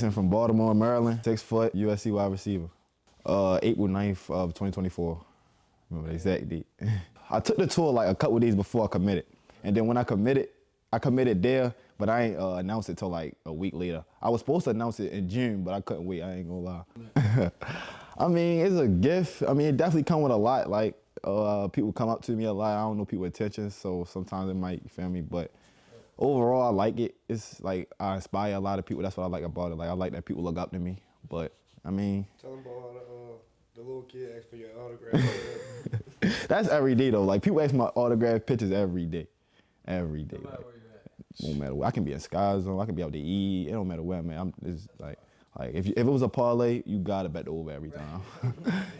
Ison from Baltimore, Maryland. 6 foot, USC wide receiver. April 9th of 2024. Remember the exact date. I took the tour like a couple days before I committed. And then when I committed there, but I ain't announced it till like a week later. I was supposed to announce it in June, but I couldn't wait, I ain't gonna lie. I mean, it's a gift. I mean, it definitely come with a lot. Like, people come up to me a lot. I don't know people's intentions, so sometimes it might, you feel me? But overall, I like it. It's like I inspire a lot of people. That's what I like about it. Like, I like that people look up to me. But, I mean. Tell them about how the little kid asked for your autograph. That's every day, though. Like, people ask my autograph pictures every day. Every day. No matter like, where you're at. No matter where. I can be in Sky Zone. I can be out to eat. It don't matter where, man. It's like if it was a parlay, you gotta bet the over every time.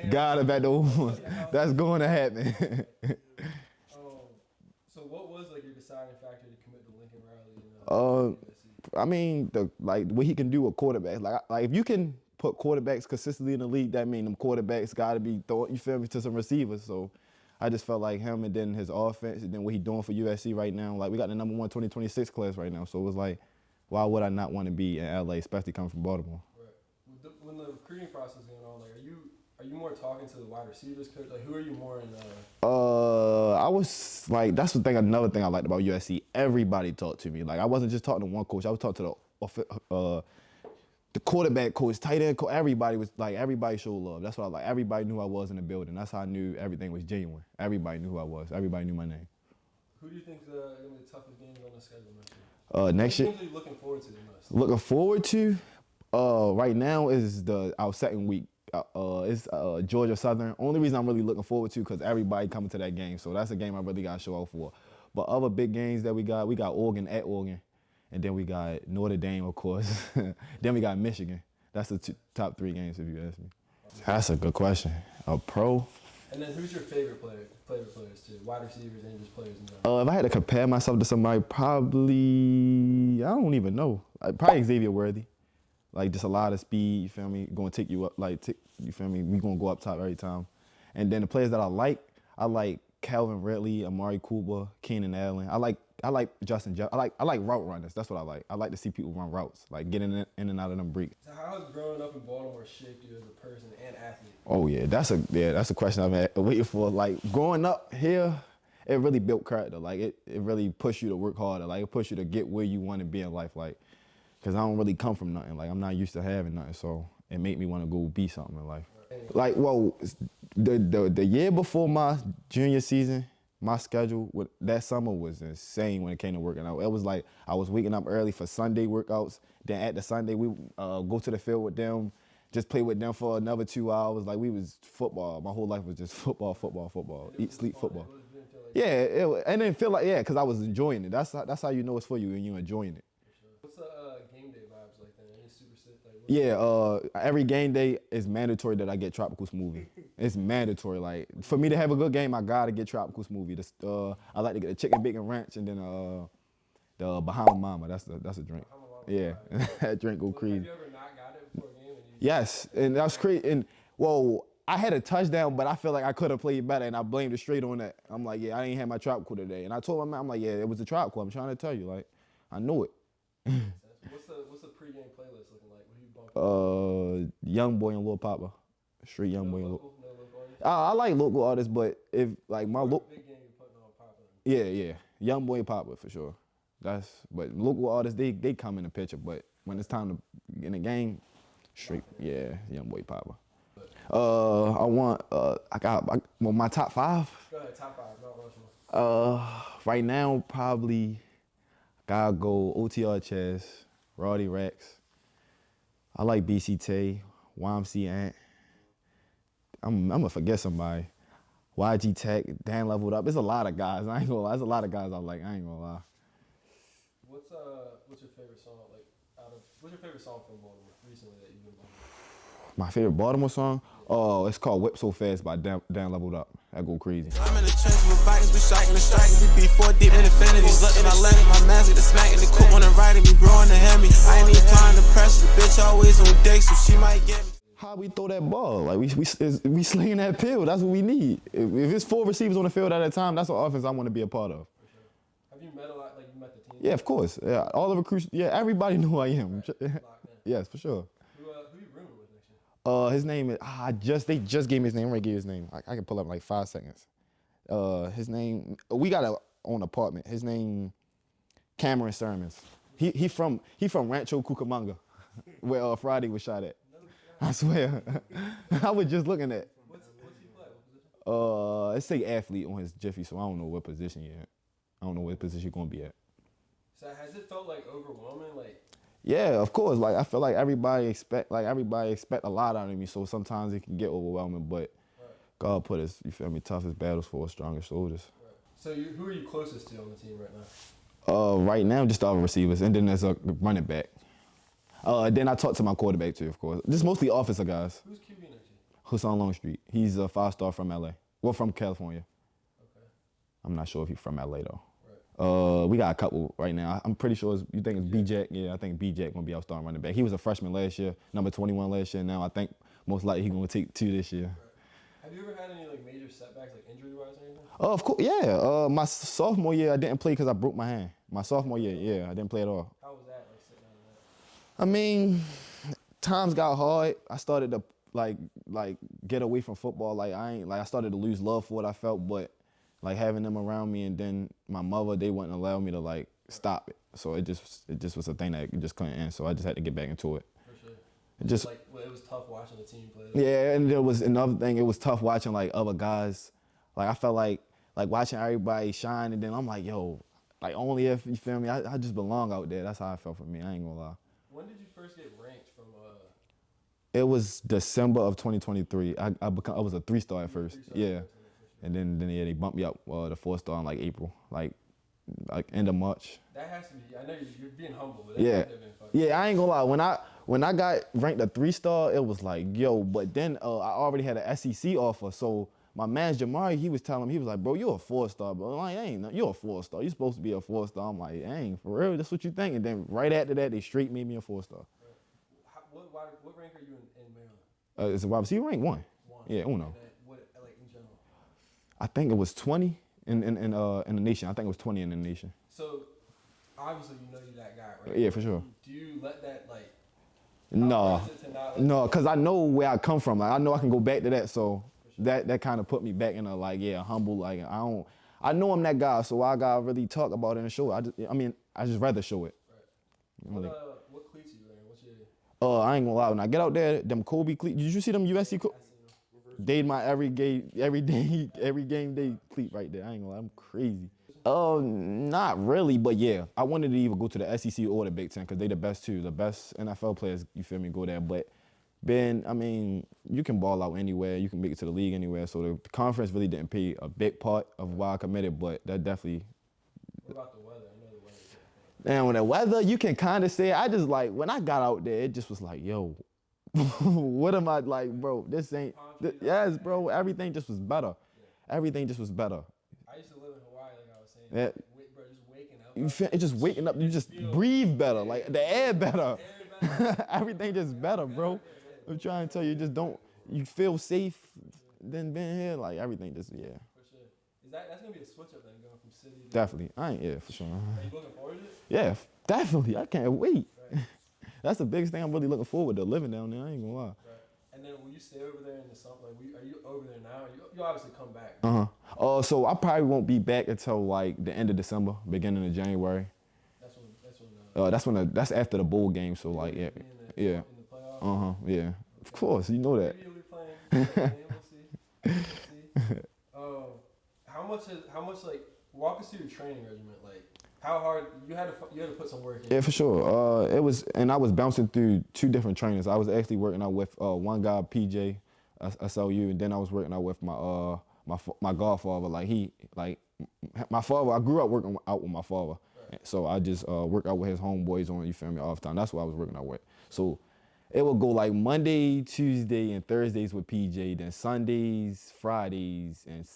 Gotta bet the over. That's going to happen. So what was like your deciding factor to commit to Lincoln Riley? I mean, what he can do with quarterbacks. Like if you can put quarterbacks consistently in the league, that mean them quarterbacks gotta be throwing, you feel me, to some receivers. So I just felt like him and then his offense and then what he doing for USC right now. Like we got the number 1 2026 class right now. So it was like, why would I not want to be in LA, especially coming from Baltimore? Right. When the recruiting process is going on, like are you more talking to the wide receivers coach? Like who are you more in? I was like, that's another thing I liked about USC. Everybody talked to me. Like I wasn't just talking to one coach. I was talking to the quarterback coach, tight end coach. Everybody showed love. That's what I like. Everybody knew I was in the building. That's how I knew everything was genuine. Everybody knew who I was. Everybody knew my name. Who do you think is going to be the toughest games on the schedule next year? Next year. What games are you looking forward to the most? Looking forward to, right now is our second week. It's Georgia Southern. Only reason I'm really looking forward to because everybody coming to that game. So that's a game I really got to show out for. But other big games that we got Oregon at Oregon. And then we got Notre Dame, of course. Then we got Michigan. That's the top 3 games, if you ask me. That's a good question. A pro? And then who's your favorite players too? Wide receivers and just players in general? If I had to compare myself to somebody, probably, I don't even know. Probably Xavier Worthy. Like just a lot of speed, you feel me? Going to take you up, you feel me? We going to go up top every time. And then the players that I like Calvin Ridley, Amari Cooper, Keenan Allen. I like Justin Jefferson. I like route runners. That's what I like. I like to see people run routes, like getting in and out of them breaks. So how has growing up in Baltimore shaped you as a person and athlete? Oh yeah, that's a question I've been waiting for. Like growing up here, it really built character. Like it really pushed you to work harder. Like it pushed you to get where you want to be in life. Like, cause I don't really come from nothing. Like I'm not used to having nothing, so it made me want to go be something in life. Like, well, the year before my junior season, my schedule that summer was insane when it came to working out. It was like I was waking up early for Sunday workouts. Then at the Sunday, we go to the field with them, just play with them for another 2 hours. Like we was football. My whole life was just football. Eat, sleep, football. Yeah, and then feel like, yeah, because I was enjoying it. That's how you know it's for you when you're enjoying it. What's the game day vibes like then? Any super sick? Every game day is mandatory that I get tropical smoothie. It's mandatory. Like for me to have a good game, I gotta get tropical smoothie. I like to get a chicken bacon ranch and then the Bahama Mama. That's a drink. Yeah, that drink go crazy. Have you ever not got it before a game? Yes, and that's crazy. And I had a touchdown, but I feel like I could have played better, and I blamed it straight on that. I'm like, yeah, I ain't had my tropical today, and I told my man, I'm like, yeah, it was the tropical. I'm trying to tell you, like, I knew it. What's the pregame playlist looking like? What are you bumping? Young Boy and Lil Papa, straight Young Boy and Lil. No local artists? I like local artists, but if like my local, Big game you're putting on Papa. yeah, Young Boy and Papa for sure. But local artists they come in the picture, but when it's time to get in the game, straight, yeah, Young Boy Papa. My top 5. Go ahead, top 5, Mount Rushmore. Right now probably gotta go OTR Chess, Roddy Rex. I like BC Tay, YMC Ant. I'm gonna forget somebody. YG Tech, Dan Leveled Up. There's a lot of guys. I ain't gonna lie. There's a lot of guys I like. I ain't gonna lie. What's your favorite song? What's your favorite song from Baltimore recently that you've been bumping? My favorite Baltimore song? Oh, it's called Whip So Fast by Dan Leveled Up. That go crazy. I'm in the trenches with Vikings, we striking the strikers. We be 4 deep in infinities. Looking, I let it, my mask, the smack, and the cook wanna ride at me, bro, in the Hemi. I ain't even applying the pressure. The bitch always on deck, so she might get me. How we throw that ball? Like we slinging that pill. That's what we need. If it's 4 receivers on the field at a time, that's an offense I want to be a part of. Have you met a lot? Like you met the team? Yeah, of course. Yeah, all the recruits. Yeah, everybody knew who I am. Yes, for sure. Who you rooming with next year? His name is they just gave me his name. I'm gonna give you his name. I can pull up in like 5 seconds. His name, we got a own apartment. His name, Cameron Sermons. He from Rancho Cucamonga, where Friday was shot at. I swear. I was just looking at. What's he play? What position? It say athlete on his jiffy, so I don't know what position yet. I don't know what position you're gonna be at. So has it felt like overwhelming? Like, Yeah, of course. Like I feel like everybody expect a lot out of me, so sometimes it can get overwhelming. But right. God put his, you feel me, toughest battles for his strongest soldiers. Right. So who are you closest to on the team right now? Right now, just the other receivers, and then there's a running back. Then I talk to my quarterback too, of course. Just mostly offensive guys. Who's QB next year? Hassan Longstreet. He's a 5-star from LA. Well, from California. Okay. I'm not sure if he's from LA though. Right. We got a couple right now. I'm pretty sure you think it's B-Jack. Yeah, I think B-Jack gonna be our starting running back. He was a freshman last year, number 21 last year. Now I think most likely he's gonna take 2 this year. Right. Have you ever had any like major setbacks, like injury-wise or anything? Of course, yeah. My sophomore year, I didn't play because I broke my hand. My sophomore year, yeah, I didn't play at all. How was that, like sitting out of that? I mean, times got hard. I started to like get away from football. Like I started to lose love for what I felt, but like having them around me, and then my mother, they wouldn't allow me to like stop it. So it just was a thing that just couldn't end. So I just had to get back into it. For sure. It just like it was tough watching the team play. yeah, and there was another thing. It was tough watching like other guys. Like I felt like watching everybody shine, and then I'm like, yo, like only if you feel me, I just belong out there. That's how I felt for me. I ain't gonna lie. When did you first get ranked from? It was December of 2023. I was a 3-star at first. Yeah. And then yeah, they bumped me up to 4-star in like April, like end of March. That has to be. I know you're being humble, but Yeah, that has to have been fucking. yeah. I ain't gonna lie. When I got ranked a 3-star, it was like yo. But then I already had an SEC offer, so my man Jamari, he was telling me, he was like, bro, you're a 4-star, bro. I'm like, ain't no, you're a 4-star. You're supposed to be a 4-star. I'm like, ain't for real. That's what you think. And then right after that, they straight made me a 4-star. What rank are you in Maryland? It's a wide receiver rank 1. 1. Yeah, uno. And then what, like in general? I think it was 20 in the nation. I think it was 20 in the nation. So obviously you know you're that guy, right? Yeah, for sure. Do you let that like? No, how hard is it to not let no, cause I know where I come from. Like I know I can go back to that. So that kind of put me back in a like humble. Like I know I'm that guy. So I gotta really talk about it and show it. I just rather show it. Right. Really. What cleats you wearing? What's your? I ain't gonna lie. When I get out there, them Kobe cleats. Did you see them USC? I see them. They my every game day cleat right there. I ain't gonna lie. I'm crazy. Not really, but yeah, I wanted to either go to the SEC or the Big Ten because they the best too. The best NFL players, you feel me, go there. But Ben, I mean, you can ball out anywhere. You can make it to the league anywhere. So the conference really didn't play a big part of why I committed, but that definitely. What about the weather? I know the weather. And when the weather, you can kind of say, I just like, when I got out there, it just was like, yo, what am I like, bro? This ain't, yes, bro, everything just was better. Everything just was better. I used to live in Hawaii, like I was saying. Yeah. Bro, just waking up. You feel, it's just waking up, you just breathe better, like the air better. Everything just better, bro. I'm trying to tell you, you feel safe, then being here, like everything just, yeah. For sure. That's gonna be a switch up then, going from city to. Definitely, I ain't, yeah, for sure. Are you looking forward to it? Yeah, definitely, I can't wait. Right. That's the biggest thing I'm really looking forward to, living down there, I ain't gonna lie. Right. And then will you stay over there in the summer? Like, are you over there now? You obviously come back. So I probably won't be back until like the end of December, beginning of January. That's after the bowl game. So like yeah. yeah. In the playoffs. Yeah. Of course, you know that. Maybe you'll be playing. We'll see. How much like walk us through your training regimen? Like how hard you had to put some work in. Yeah, for sure. I was bouncing through 2 different trainers. I was actually working out with one guy, PJ, SLU, and then I was working out with my godfather. My father. I grew up working out with my father, right. So I just worked out with his homeboys on, you feel me, all the time. That's what I was working out with. So it would go like Monday, Tuesday, and Thursdays with PJ, then Sundays, Fridays, and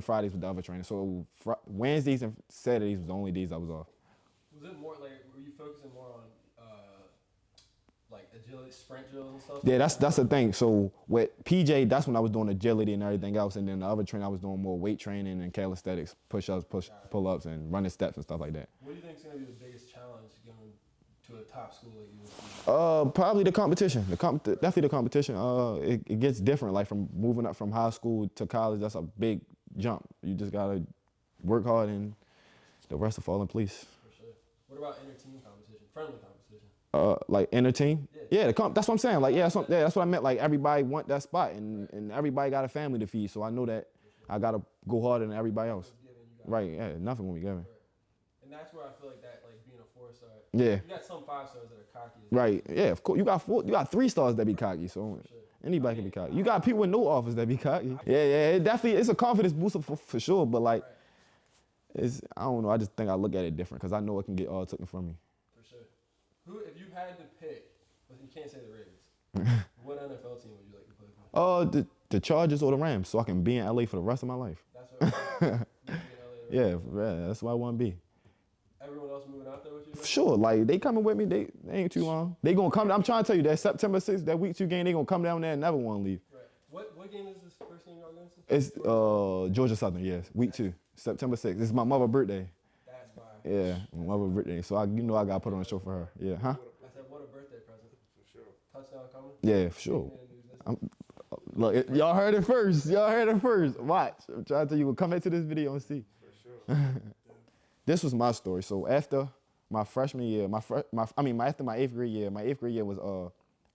Fridays with the other trainer. So Wednesdays and Saturdays was the only days I was off. Was it more like, were you focusing more on like agility, sprint drills and stuff? Yeah, that's the thing. So with PJ, that's when I was doing agility and everything else, and then the other trainer I was doing more weight training and calisthenics, push-ups, pull-ups, and running steps and stuff like that. What do you think is going to be the biggest challenge going to a top school like USC? Probably the competition. Definitely the competition. It gets different. Like from moving up from high school to college, that's a big jump. You just gotta work hard, and the rest will fall in place. For sure. What about inter-team competition? Friendly competition? Like inter-team? Yeah. That's what I'm saying. Like, that's what I meant. Like, everybody want that spot, and everybody got a family to feed. So I know that I gotta go harder than everybody else. Right? Yeah, nothing will be given. Right. And that's where I feel like that, like being a 4-star. Yeah. You got some 5-stars that are cocky. Right. Yeah. Of course. You got 3 stars that be cocky. So Sure. anybody can be cocky. You got people with no offers that be cocky. Yeah. It's a confidence booster for sure. But like, I don't know. I just think I look at it different because I know it can get all taken from me. For sure. Who, if you had to pick, but you can't say the Ravens, what NFL team would you like to play for? The Chargers or the Rams, so I can be in LA for the rest of my life. That's what you be in LA, right? Yeah, that's what I want to be. Everyone else moving out there with you? Right? Sure, like they coming with me. They ain't too long. They gonna come. I'm trying to tell you that September 6th, that week 2 game, they gonna come down there and never want to leave. Right. What game is this first game y'all going to? It's Georgia Southern, yes, week 2, September 6th. It's my mother's birthday. That's fine. Yeah, my mother's birthday. So I gotta put on a show for her. Yeah, huh? I said, what a birthday present. For sure. Touchdown coming? Yeah, for sure. Look, y'all heard it first. Watch. I'm trying to tell you. Come into this video and see. For sure. This was my story. So after my freshman year, after my 8th grade year, my 8th grade year was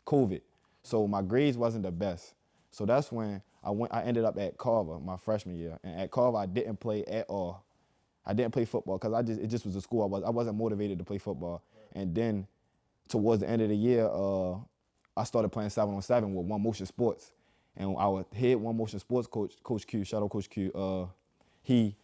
COVID. So my grades wasn't the best. So that's when I ended up at Carver my freshman year. And at Carver, I didn't play at all. I didn't play football because it just was a school I wasn't motivated to play football. And then towards the end of the year, I started playing 7-on-7 with One Motion Sports. And our head One Motion Sports coach, Coach Q, shout out Coach Q, he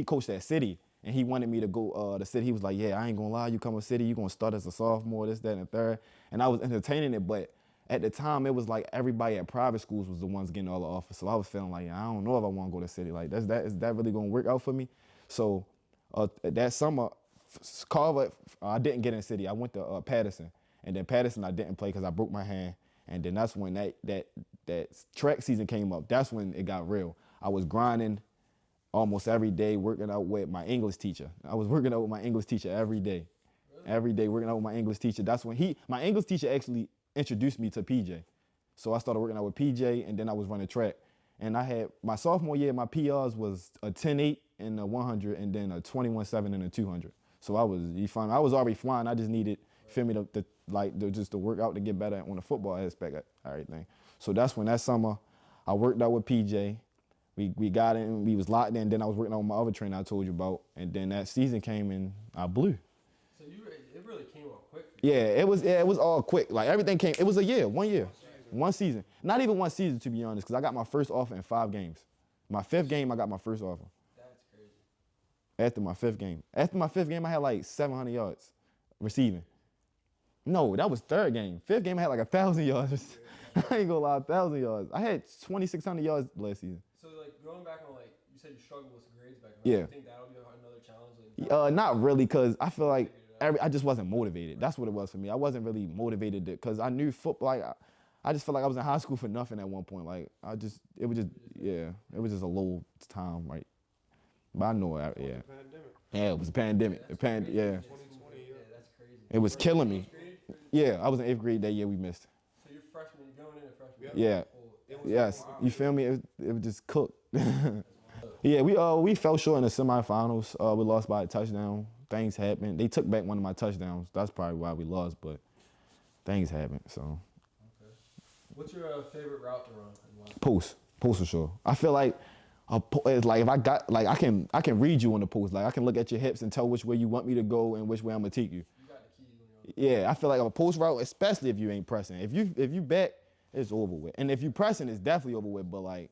coached at City. And he wanted me to go to City. He was like, yeah, I ain't gonna lie, you come to City, you gonna start as a sophomore, this, that, and the third. And I was entertaining it, but at the time, it was like everybody at private schools was the ones getting all the offers. So I was feeling like, I don't know if I wanna go to City. Like, is that really gonna work out for me? So that summer, Carver, I didn't get in City. I went to Patterson. And then Patterson, I didn't play because I broke my hand. And then that's when that track season came up. That's when it got real. I was grinding almost every day, working out with my English teacher. I was working out with my English teacher every day. Really? Every day working out with my English teacher. That's when my English teacher actually introduced me to PJ. So I started working out with PJ, and then I was running track. And I had, my sophomore year, my PRs was a 10.8 and a 100, and then a 21.7 and a 200. So I was already flying. I just needed, just to work out to get better on the football aspect of everything. So that's when that summer, I worked out with PJ. We got in, we was locked in, then I was working on my other trainer I told you about, and then that season came and I blew. So it really came up quick. Yeah, it was all quick. Like everything came, it was 1 year, one season. Not even one season to be honest, because I got my first offer in 5 games. My 5th game, I got my first offer. That's crazy. After my 5th game. After my 5th game, I had like 700 yards receiving. No, that was 3rd game. 5th game, I had like 1,000 yards. I ain't gonna lie, 1,000 yards. I had 2,600 yards last season. So like going back on like you said you struggled with grades back then. Yeah. Do you think that'll be another challenge? Not really, cause I feel like I just wasn't motivated. That's what it was for me. I wasn't really motivated because I knew football. Like, I just felt like I was in high school for nothing at one point. Like it was just a low time, right? But I know it. Yeah. Yeah, it was a pandemic. Yeah, 2020. Yeah, that's crazy. It was killing me. Yeah, I was in 8th grade that year we missed. So you're freshman, you're going into freshman. Yeah. Yes, you feel me? It was just cooked. Yeah, we fell short in the semifinals. We lost by a touchdown. Things happened. They took back one of my touchdowns. That's probably why we lost, but things happened. So. Okay. What's your favorite route to run? Post for sure. I feel like it's like if I got like I can read you on the post. Like I can look at your hips and tell which way you want me to go and which way I'm gonna take you. You got the key. Yeah, I feel like a post route, especially if you ain't pressing. If you back, it's over with. And if you pressing, it's definitely over with. But like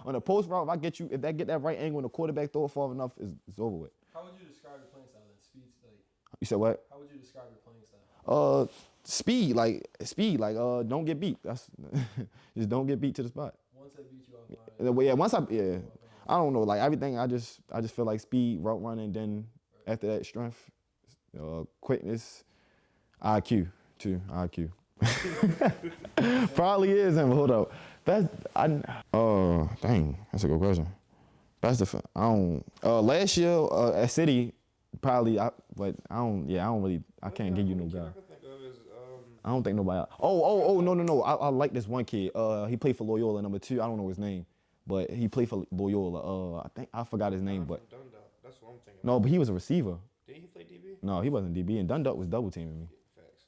on a post route, if I get that right angle and the quarterback throw it far enough, it's over with. How would you describe your playing style then? Speed's like. You said what? How would you describe your playing style? Speed, don't get beat. That's just don't get beat to the spot. Once I beat you off Yeah, I don't know, like everything. I just feel like speed, route running, then after that strength, quickness, IQ too. IQ. Probably is him. Hold up. Dang, that's a good question. Last year at City, probably, I don't I can't give you no guy. I can think of is I don't think nobody else. Oh, no. I like this one kid. He played for Loyola, number 2. I don't know his name, but he played for Loyola. I forgot his name, but Dundalk. That's what I'm thinking. no, but he was a receiver. Did he play DB? No, he wasn't DB, and Dundalk was double teaming me. Facts.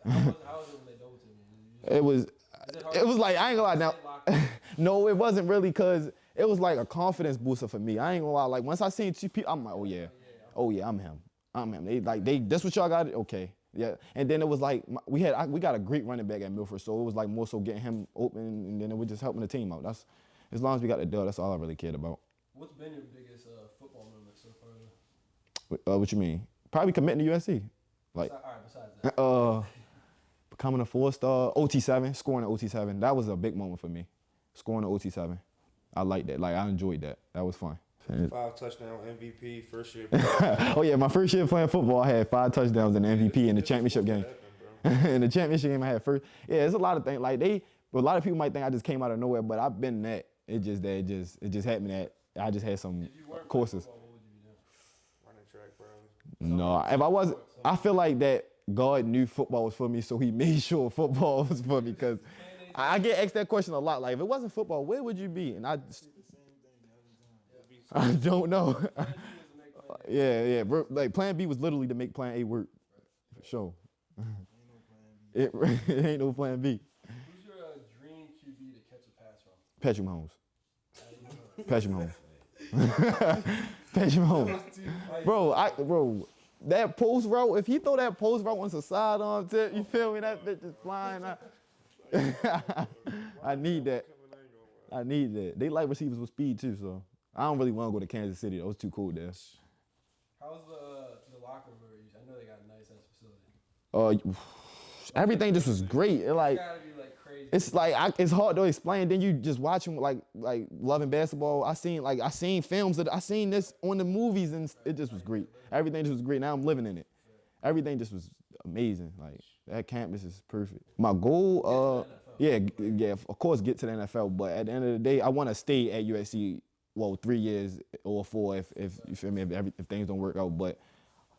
How was it when they double teamed you? It was, Is it hard it was to like I ain't gonna lie now. stay locked in? No, it wasn't really, cause it was like a confidence booster for me. I ain't gonna lie. Like once I seen 2 people, I'm like, oh yeah, I'm him. That's what y'all got. Okay, yeah. And then it was like we got a great running back at Milford, so it was like more so getting him open, and then it was just helping the team out. That's as long as we got the dub, that's all I really cared about. What's been your biggest football moment so far? What you mean? Probably committing to USC. Like, All right, besides that. Becoming a 4-star, OT7, scoring an OT7. That was a big moment for me. Scoring an OT7. I liked that. Like, I enjoyed that. That was fun. 5 touchdown MVP first year. Oh yeah, my first year playing football, I had 5 touchdowns and an MVP in the championship game. In the championship game, I had first. Yeah, it's a lot of things. Like but a lot of people might think I just came out of nowhere, but I've been that. It just happened that I just had some If you weren't courses. playing football, what would you be doing? Running track, probably. No, if I wasn't, I feel like that God knew football was for me, so He made sure football was for me. Because I get asked that question a lot. Like, if it wasn't football, where would you be? And I don't know. Yeah, bro. Like Plan B was literally to make Plan A work, for sure. It ain't no Plan B. Who's your dream QB to catch a pass from? Patrick Mahomes. Patrick Mahomes. Patrick Mahomes. Bro, that post route, if he throw that post route on the sidearm tip, you feel me? That bitch is flying out. I need that. I need that. They like receivers with speed too, so I don't really want to go to Kansas City. That was too cold there. How's the locker room where I know they got a nice ass facility. Everything just was great. It like, It's gotta be like crazy. it's like it's hard to explain. Then you just watch him like loving basketball. I seen films that I seen this on the movies, and it just was great. Everything just was great. Now I'm living in it. Everything just was amazing. Like that campus is perfect. My goal, yeah, of course, get to the NFL. But at the end of the day, I want to stay at USC. Well, 3 years or 4 if you feel me, if things don't work out. But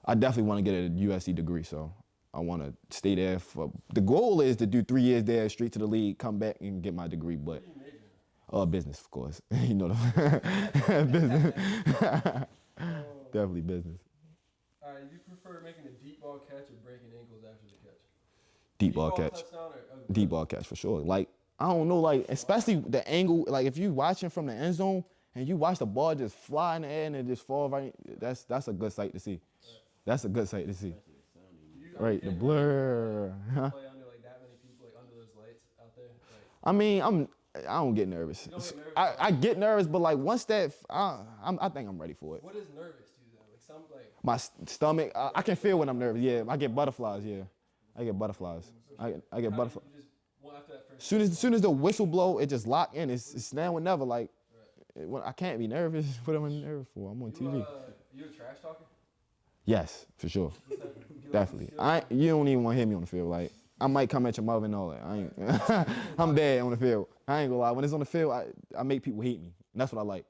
I definitely want to get a USC degree. So I want to stay there. The goal is to do 3 years there, straight to the league, come back and get my degree. But business, of course. You know, business. Definitely business. All right, you prefer making a deep ball catch or breaking ankles after the catch? Deep ball catch. Touchdown Deep ball catch for sure. Like, I don't know, like, especially the angle, like if you watching from the end zone and you watch the ball just fly in the air and it just fall right, that's a good sight to see. That's a good sight to see. Right, the blur. Play under like that many people, like under those lights out there. Like, I mean, I don't get nervous. You don't get nervous? I get nervous, but like once that, I think I'm ready for it. what is nervous to you though? Like some like. My stomach, I can feel when I'm nervous. Yeah, I get butterflies. Yeah, I get butterflies. I get butterflies. You just well, after that first. Soon as the whistle blow, it just lock in. It's now or never. Like, I can't be nervous. What am I nervous for? I'm on TV. You a trash talker? Yes, for sure. Definitely. You don't even want to hear me on the field. Like, I might come at your mother and all that. I ain't. I'm bad on the field. I ain't gonna lie. When it's on the field, I make people hate me. And that's what I like.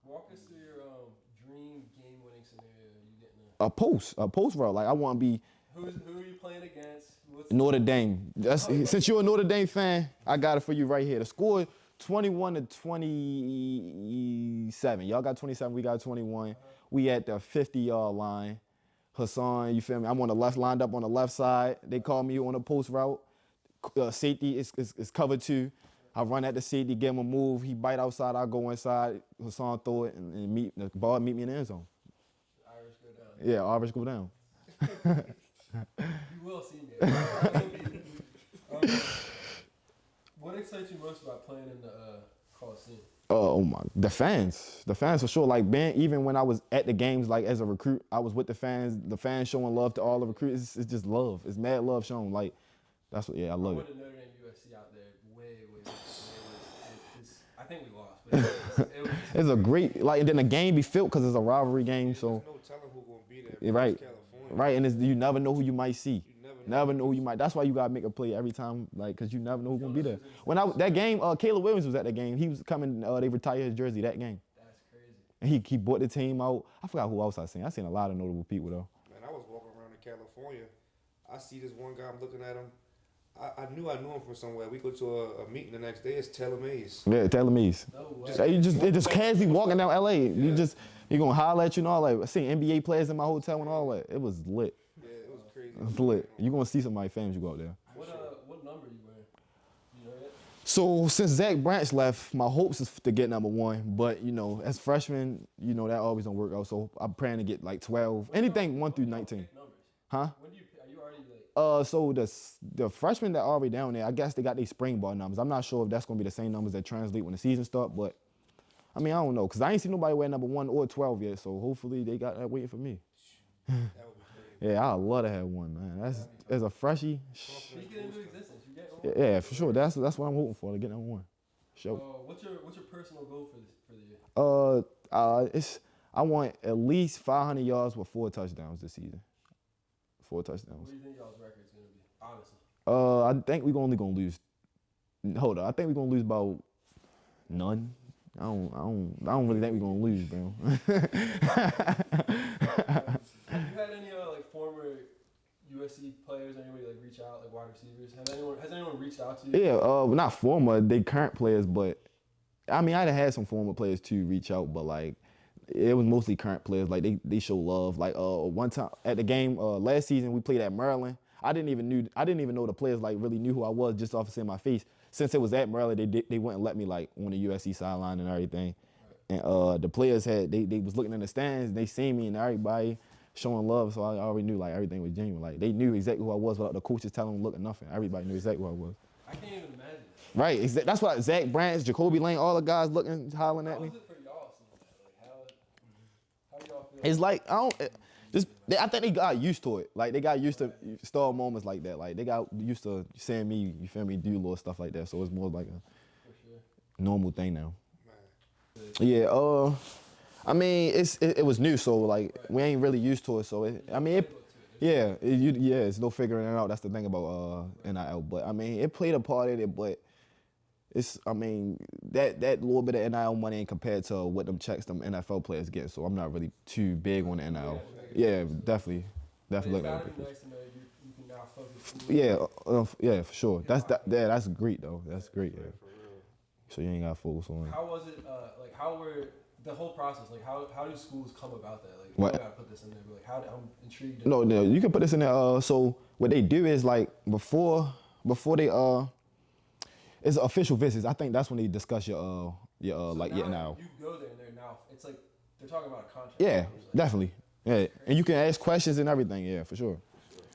Walk us through your dream game-winning scenario. You getting A post route. Like, I want to be who are you playing against? Notre Dame. Since you're a Notre Dame fan, I got it for you right here. The score 21-27. Y'all got 27. We got 21. We at the 50-yard line. Hassan, you feel me? I'm on the left, lined up on the left side. They call me on a post route. Safety is covered 2. I run at the safety, give him a move. He bite outside, I go inside. Hassan throw it and the ball meet me in the end zone. Irish go down. Yeah, Irish go down. You will see me. What excites you most about playing in the Coliseum? The fans for sure. Like, even when I was at the games, like as a recruit, I was with the fans showing love to all the recruits. It's just love. It's mad love shown. Like, that's what, I love it. I went to Notre Dame USC out there way. I think we lost, but it was It's a great, like, and then the game be filled because it's a rivalry game. So, There's no telling who gonna be there. right, California. right, and you never know who you might see. You Never know who you might. That's why you gotta make a play every time, like, cause you never know who's gonna be there. When that game, Caleb Williams was at that game. He was coming. They retired his jersey that game. That's crazy. And he bought the team out. I forgot who else I seen. I seen a lot of notable people though. Man, I was walking around in California. I see this one guy. I'm looking at him. I knew him from somewhere. We go to a meeting the next day. It's Taylor Mays. Yeah, Taylor Mays. No way. They just casually walking down LA. You gonna holler at you and all that. I seen NBA players in my hotel and all that. It was lit. Yeah, it was crazy. It was lit. You gonna see somebody famous you go out there. What number you wearing? You know yet? So since Zach Branch left, my hopes is to get number 1. But you know, as freshmen, you know that always don't work out. So I'm praying to get like 12, anything 1 through 19. Pick numbers. Huh? When do you? Are you already like? So the freshmen that are already down there, I guess they got their spring ball numbers. I'm not sure if that's gonna be the same numbers that translate when the season start, but I mean I don't know, cause I ain't seen nobody wear number 1 or 12 yet. So hopefully they got that waiting for me. That would be crazy. Yeah, I'd love to have one, man. That's as a freshie. Speak it into existence. You get one. Yeah, for sure. That's what I'm hoping for, to get number 1. Sure. What's your personal goal for the year? I want at least 500 yards with 4 touchdowns this season. 4 touchdowns. What do you think y'all's record's gonna be? Honestly. I think we're only gonna lose. Hold on, I think we're gonna lose about none. I don't really think we're gonna lose, bro. Have you had any like former USC players, anybody like reach out, like wide receivers? Has anyone reached out to you? Yeah, not former, they current players, but I mean I'd have had some former players too reach out, but like it was mostly current players. Like they show love. Like one time at the game last season we played at Maryland. I didn't even know the players like really knew who I was just off of seeing my face. Since it was at Maryland, they wouldn't let me like on the USC sideline and everything. And the players they was looking in the stands, and they seen me and everybody showing love, so I already knew like everything was genuine. Like they knew exactly who I was without the coaches telling them look at nothing. Everybody knew exactly who I was. I can't even imagine that. Right, that's why Zach Branch, Jacoby Lane, all the guys looking, hollering at How me. was it for y'all seeing that? Like how do y'all feel? It's like I think they got used to it. Like they got used to star moments like that. Like they got used to seeing me, you feel me, do little stuff like that. So it's more like a For sure. normal thing now. Man. Yeah, I mean it was new, so like we ain't really used to it. So it's no figuring it out. That's the thing about NIL. But I mean it played a part in it, but I mean that little bit of NIL money ain't compared to what them checks them NFL players get. So I'm not really too big on the NIL. Yeah, definitely looking at it. Nice to know you can now focus. Yeah, for sure. That's great though. That's great. Yeah. So you ain't got to focus on it. How was it? Like how were the whole process? Like how do schools come about that? Like What? I gotta put this in there. But like I'm intrigued. No, you can put this in there. So what they do is like before they it's official visits. I think that's when they discuss your like now NIL. you go there and they're now it's like they're talking about a contract. Yeah, Like, definitely. Yeah, and you can ask questions and everything. Yeah, for sure.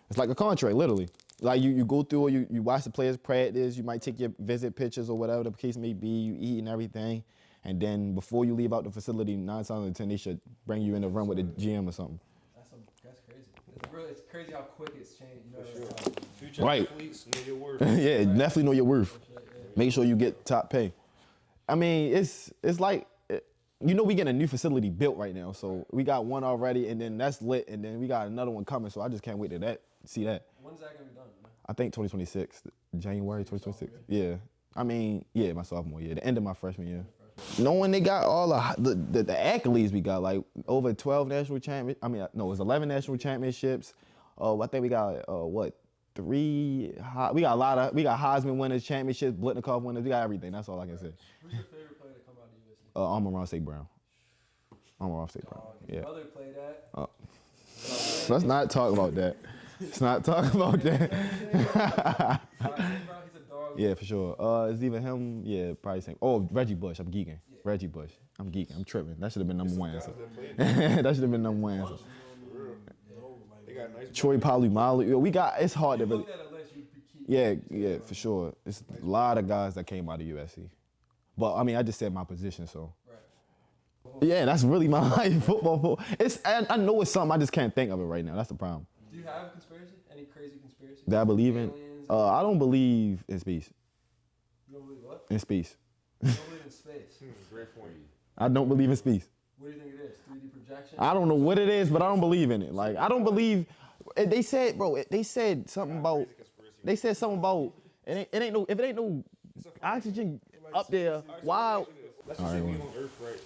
It's like a contract, literally. Like you go through, you watch the players practice. You might take your visit pictures or whatever the case may be. You eat and everything, and then before you leave out the facility, 9 times out of 10 they should bring you in the room with the GM or something. That's crazy. It's crazy how quick it's changed. You know, For it's sure. Future Right. athletes know your worth. Yeah, definitely know your worth. yeah. Make sure you get top pay. I mean, it's like, you know, we getting a new facility built right now. So we got one already, and then that's lit, and then we got another one coming. So I just can't wait to see that. When's that gonna be done? Man? I think 2026, January 2026. Yeah. I mean, yeah, my sophomore year, the end of my freshman year. Knowing they got all the accolades we got, like over 12 national championships. I mean, no, it was 11 national championships. I think we got, 3, we got Heisman winners, championships, Blitnikoff winners. We got everything. That's all I can say. Who's your favorite player to come out of USC? Amon-Ra St. Brown. Amon-Ra St. Brown. His Yeah. brother played at. Let's not talk about that. Let's not talk about that. He's a dog. Yeah, for sure. It's either him, yeah, probably same. Oh, Reggie Bush. I'm geeking. Reggie Bush. I'm geeking. I'm tripping. That should have been number 1 answer. That should have been number 1 answer. They got nice. Troy Polamalu. We got. It's hard to really. Look at a list, you keep. Yeah, for sure. It's a lot of guys that came out of USC. But I mean, I just said my position, so. Right. Yeah, that's really my life. Football. I know it's something. I just can't think of it right now. That's the problem. Do you have a conspiracy? Any crazy conspiracy? That I believe in. Aliens? I don't believe in space. You don't believe what? In space. You don't believe in space. Great point. I don't believe in space. What do you think it is? 3D projection? I don't know what it is, but I don't believe in it. Like I don't believe. They said, bro. They said something about. They said something about. It ain't no. If it ain't no oxygen up there, why? Let's just say we on Earth, right?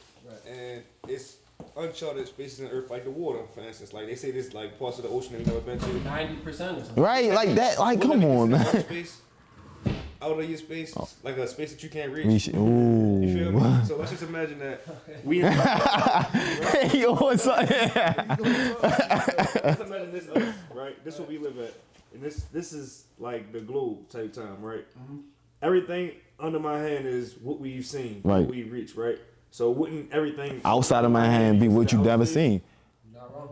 And it's uncharted spaces in Earth, like the water, for instance. Like they say, there's like parts of the ocean that we've never been to. 90% or something. Right, like that. Like, come on, man. Out of your space, like a space that you can't reach. Ooh. You feel me? So let's just imagine that we in Hey, yo, what's up? let's imagine this Earth, right? This is what we live at. And this is like the globe type time, right? Mm-hmm. Everything under my hand is what we've seen, right. what we've reached, right? So wouldn't everything outside of my hand be what you've never seen? Not wrong.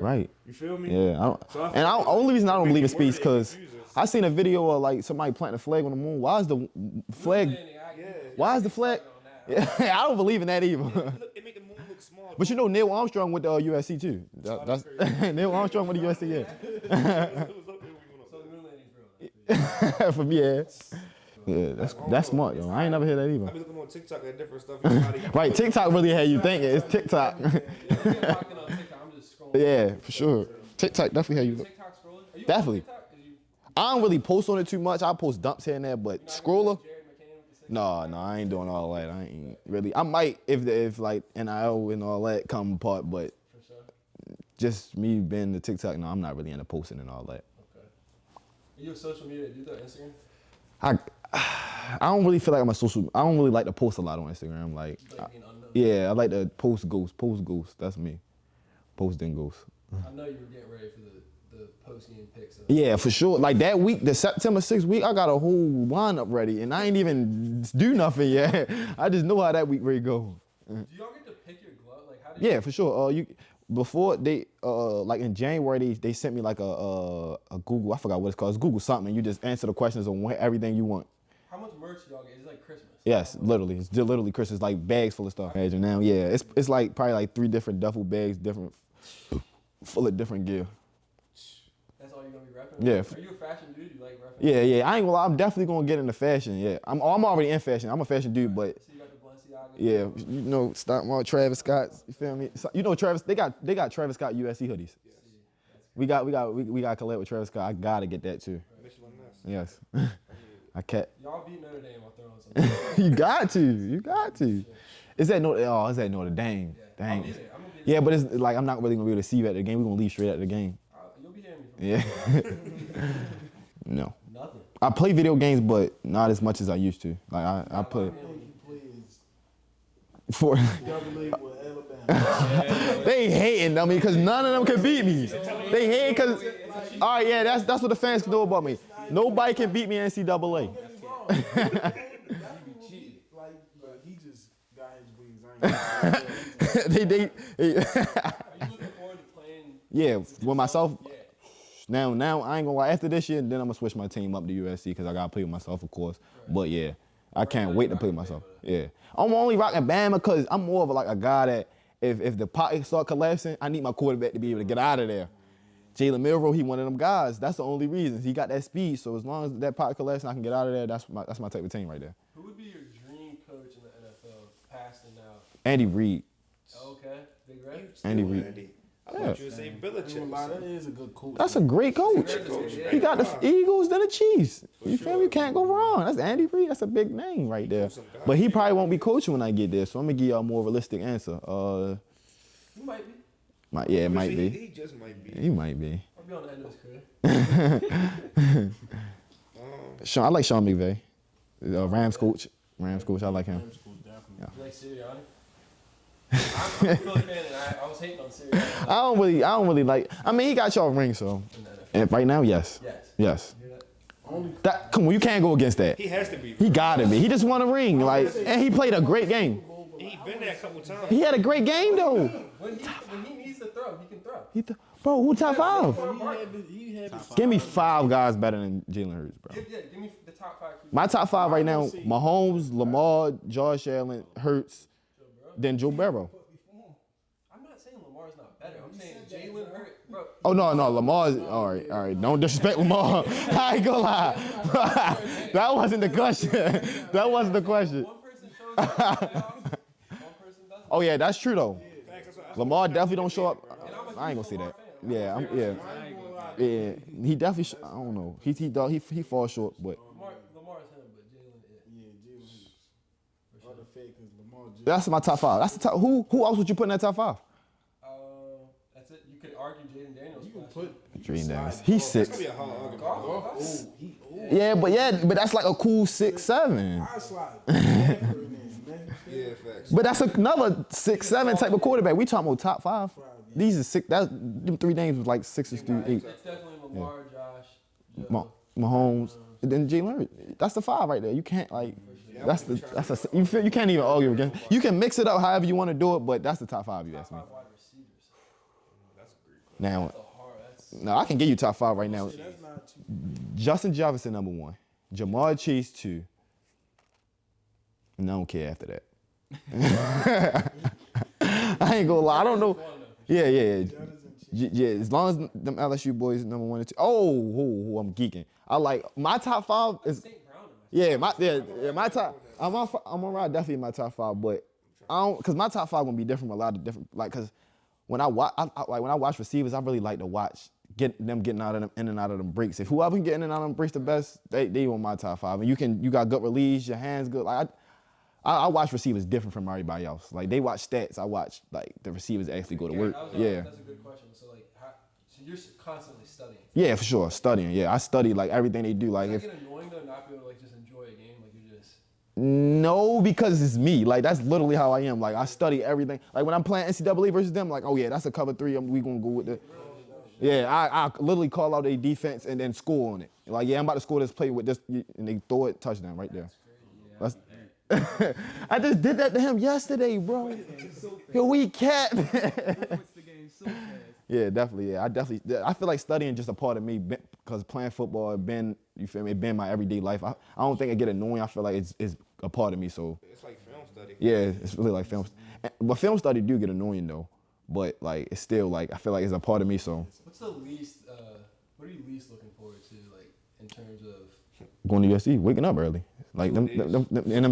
Right. You feel me? Yeah. Only reason I don't believe in space because I seen a video of like somebody planting a flag on the moon. Why is the flag? Why is the flag? Yeah, I don't believe in that either. It make the moon look small. But you know Neil Armstrong went to USC too. That's Neil Armstrong went to USC. Yeah. For me, yeah. Yeah, that's smart, yo. I ain't never heard that either. I be looking on TikTok at different stuff. Right, TikTok really had you thinking. It's TikTok. Yeah, for sure. TikTok definitely had you. Definitely. I don't really post on it too much. I post dumps here and there, but scroller. No, I ain't doing all that. I ain't really. I might if like NIL and all that come apart, but just me being the TikTok. No, I'm not really into posting and all that. Okay. Are you a social media? Do you do Instagram? I don't really feel like I'm a social. I don't really like to post a lot on Instagram. Like, yeah, I like to post ghosts. That's me. Post then ghosts. I know you were getting ready for the post-game pics. Yeah, for sure. Like that week, the September 6th week, I got a whole lineup ready, and I ain't even do nothing yet. I just know how that week ready go. Do y'all get to pick your glove? Like, how do you? Yeah, for sure. Before they like in January they sent me like a Google, I forgot what it's called. It's Google something. And you just answer the questions on everything you want. How much merch y'all get? It's like Christmas. Yes, literally. It's literally Christmas, like bags full of stuff. Imagine now, yeah. It's like probably like 3 different duffel bags, full of different gear. That's all you're gonna be repping? Yeah. Are you a fashion dude? You like repping? Yeah. I ain't gonna lie, I'm definitely gonna get into fashion. Yeah. I'm already in fashion. I'm a fashion dude, but so you got the Balenciaga? yeah, you know, Travis Scott. You feel me? So, you know, Travis. They got Travis Scott USC hoodies. Yes. We got collab with Travis Scott. I gotta get that too. Yes. I can't. Y'all beat Notre Dame. I'll throw on something. You got to. Is that Notre Dame? Yeah. Dang. Yeah, but it's like I'm not really gonna be able to see you at the game. We're gonna leave straight at the game. You'll be hearing me from Yeah. No. Nothing. I play video games, but not as much as I used to. Like I play. For they hating on me because none of them can beat me. They hate because, all right, yeah, that's what the fans know about me. Nobody can beat me in NCAA. They Are you looking forward to playing? Yeah, with myself. Yeah. Now I ain't gonna lie. After this year, then I'm gonna switch my team up to USC because I gotta play with myself, of course. Right. But yeah, I can't wait to play with myself. Yeah, I'm only rocking Bama because I'm more of like a guy that if the pocket start collapsing, I need my quarterback to be able to get out of there. Jalen Milroe, he one of them guys. That's the only reason. He got that speed. So as long as that pocket collapses and I can get out of there, that's my type of team right there. Who would be your dream coach in the NFL, past and now? Andy Reid. Okay, Big Red. Andy Reid. I thought you would say Belichick. That is a good coach. That's a great coach. He got the Eagles, then the Chiefs. You feel me? You can't go wrong. That's Andy Reid. That's a big name right there. But he probably won't be coaching when I get there, so I'm gonna give y'all a more realistic answer. He might be. It might be. He just might be. He might be. I'll be on the end of his career. Sean, I like Sean McVay. Rams coach. I like him. You like Sirianni? I'm a Philly fan, and I was hating on Sirianni. I don't really like. I mean, he got y'all ring, so. And right now, yes. Yes. Come on, you can't go against that. He has to be. He gotta be. He just won a ring, like, and he played a great game. He's been there a couple times. He had a great game though. When he needs to throw, he can throw. Bro, who top 5? Give me 5 guys better than Jalen Hurts, bro. Yeah, give me the top 5. My top 5 right now: Mahomes, Lamar, Josh Allen, Hurts, then Joe Burrow. I'm not saying Lamar's not better. I'm saying Jalen Hurts, bro. Oh no, Lamar's all right. Don't disrespect Lamar. I ain't gonna lie. That wasn't the question. That wasn't the question. One person shows up. One person doesn't. Oh yeah, that's true though. Lamar definitely don't show up. I ain't gonna say that. Yeah, yeah. He definitely. I don't know. He falls short, but. Lamar's him, but Jalen is. That's my top 5. That's the top. Who else would you put in that top 5? argue Jaden Daniels. You can put Dream Daniels. slide He's golf. 6. That's gonna be a hard argument. Golf? Yeah, but that's like a cool 6'7". I slide. Yeah, facts. But that's another 6'7" type of quarterback. We talking about top 5. These are 6. Them 3 names was like 6s through 8. It's definitely Lamar, Josh, Joe. Mahomes, and then Jalen. That's the 5 right there. You can't like. That's a. You can't even argue against. You can mix it up however you want to do it, but that's the top 5. You ask me. Top 5 wide receivers. That's a great question. Now, That's a hard. That's no, I can give you top 5 right now. Justin Jefferson number 1, Jamar Chase 2, and I don't care after that. I ain't gonna lie. I don't know. Yeah. Yeah, as long as them LSU boys number 1 and 2. Oh, I'm geeking. I like my top 5 is. My top. I'm on ride definitely in my top 5, but I don't, cause my top 5 gonna be different from a lot of different, like, cause when I watch receivers, I really like to watch getting out of them in and out of them breaks. If whoever can get in and out of them breaks the best, they on my top 5. And you got good release, your hands good. Like I watch receivers different from everybody else. Like they watch stats, I watch like the receivers actually go to work. Yeah. That's a good question. So like, so you're constantly studying. Yeah, for sure, studying. Yeah, I study like everything they do. Like Does that get annoying though, not be able to like just enjoy a game? Like you just. No, because it's me. Like that's literally how I am. Like I study everything. Like when I'm playing NCAA versus them, like, oh yeah, that's a cover 3. We gonna go with the. Yeah, I literally call out a defense and then score on it. Like, yeah, I'm about to score this play with this, and they throw it, touchdown right there. That's I just did that to him yesterday, bro. Yo, we cat. Yeah, definitely. Yeah, I feel like studying just a part of me because playing football, you feel me, it been my everyday life. I don't think it get annoying. I feel like it's a part of me. So It's like film study. yeah, it's really like film. But film study do get annoying though. But like it's still like I feel like it's a part of me. So What's the least? What are you least looking forward to, like in terms of? going to USC, waking up early, like them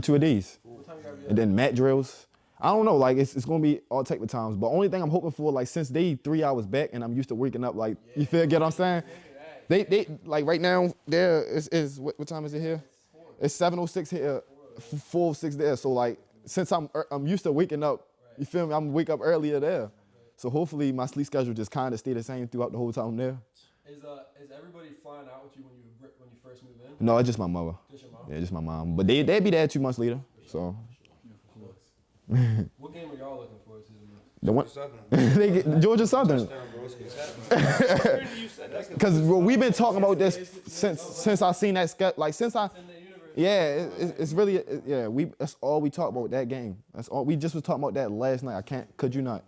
2 a days, What time you gotta be up? and then mat drills. I don't know, like it's gonna be all type of times. But only thing I'm hoping for, like since they 3 hours back and I'm used to waking up, like you get what I'm saying? They like right now there is what time is it here? It's 7:06 here, 4:06 there. So like since I'm used to waking up, you feel me? I'm wake up earlier there. So hopefully my sleep schedule just kind of stay the same throughout the whole time there. Is everybody flying out with you when you first move in? No, it's just my mother. Just your mom? Yeah, just my mom. But they'd be there 2 months later. So What game are y'all looking forward to the most? the one Southern. they get Georgia Southern. Because we've been talking about this since I seen that sketch. Like since I, In the universe. yeah, it's really yeah. That's all we talk about that game. That's all we just was talking about that last night. Could you not?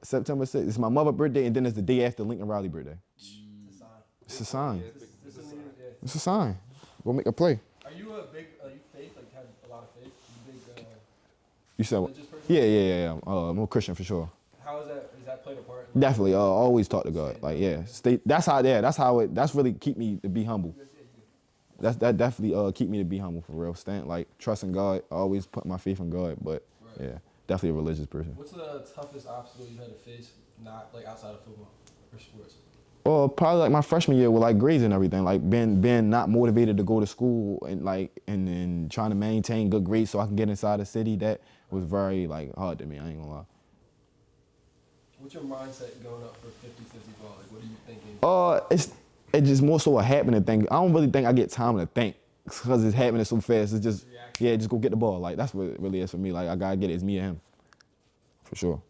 September 6th. It's my mother's birthday, and then it's the day after Lincoln Riley's birthday. It's a sign. It's a sign. This is yeah. It's a sign. We'll make a play. Are you a big? You faith? Like have a lot of faith? You big? You said what? Religious person? Yeah. I'm a Christian for sure. How is that? Is that played a part? Definitely. Always talk to God. Like yeah. That's really keep me to be humble. That definitely keep me to be humble for real. Like trusting God. Always put my faith in God. But yeah, definitely a religious person. What's the toughest obstacle you had to face, not like outside of football or sports? Probably like my freshman year with like grades and everything, like being not motivated to go to school and then trying to maintain good grades so I can get inside the city. That was very like hard to me. I ain't gonna lie. What's your mindset going up for 50-50 ball? Like, what are you thinking? It's just more so a happening thing. I don't really think I get time to think because it's happening so fast. It's just just go get the ball. Like that's what it really is for me. Like I gotta get it. It's me and him, for sure.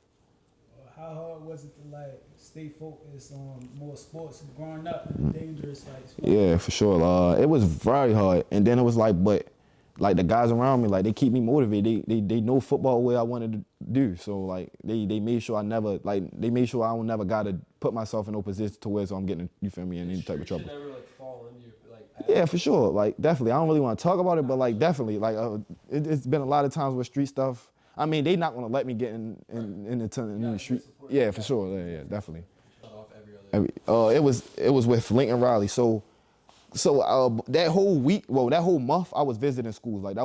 How hard was it to like stay focused on more sports growing up in the dangerous like sports? Yeah, for sure. It was very hard, and then it was like, but like the guys around me, like they keep me motivated. They know football what I wanted to do, so like they made sure I don't never gotta put myself in no position to where so I'm getting, you feel me, in any type of trouble. You should never like fall into your like path. Yeah, for sure. Like definitely, I don't really want to talk about it, but like definitely, like it's been a lot of times with street stuff. I mean, they not gonna let me get in the street. Yeah, for sure. Yeah, definitely. Shut off every other. It was with Lincoln Riley. So that whole week, that whole month, I was visiting schools. Like that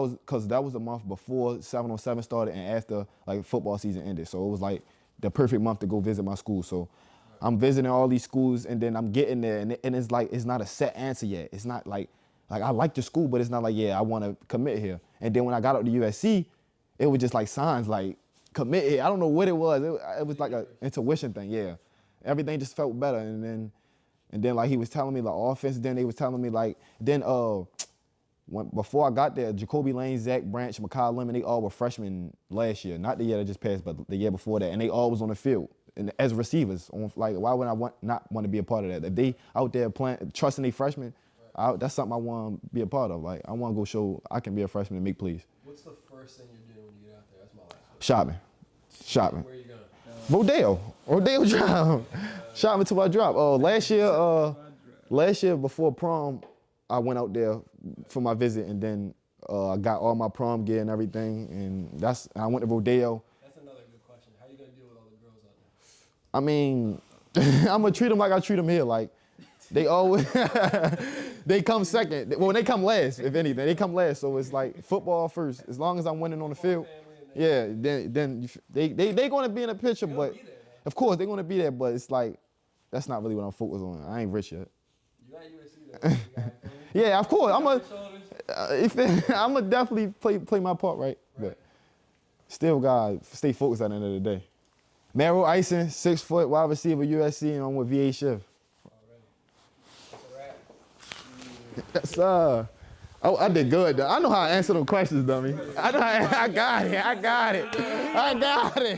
was a month before 7-on-7 started and after like football season ended. So it was like the perfect month to go visit my school. So I'm visiting all these schools and then I'm getting there and it's like it's not a set answer yet. It's not like I like the school, but it's not like I want to commit here. And then when I got up to USC, it was just like signs like committed. I don't know what it was. It was like a intuition thing. Yeah, everything just felt better. And then like he was telling me like offense. Then they was telling me like before I got there, Jacoby Lane, Zach Branch, Makai Lemon, they all were freshmen last year. Not the year that just passed, but the year before that. And they all was on the field and as not want to be a part of that? If they out there playing, trusting they freshmen, that's something I want to be a part of. Like I want to go show I can be a freshman and make plays. What's the first thing you're doing when you get out there? That's my last question. Shopping. Where are you going? Rodeo Drive. Shopping till I drop. Last year before prom, I went out there for my visit, and then I got all my prom gear and everything, and I went to Rodeo. That's another good question. How you gonna deal with all the girls out there? I mean, I'm gonna treat them like I treat them here. Like they always, they come second. Well, they come last, if anything. They come last, so it's like football first. As long as I'm winning on the field, yeah. Then they gonna be in the picture, but of course they're gonna be there. But it's like that's not really what I'm focused on. I ain't rich yet. You got USC though. Yeah, of course. I'ma definitely play my part right, but still gotta stay focused at the end of the day. Romero Ison, 6 foot, wide receiver, USC, and I'm with VA Shift. That's a wrap. Oh, I did good though. I know how to answer them questions, dummy. I got it.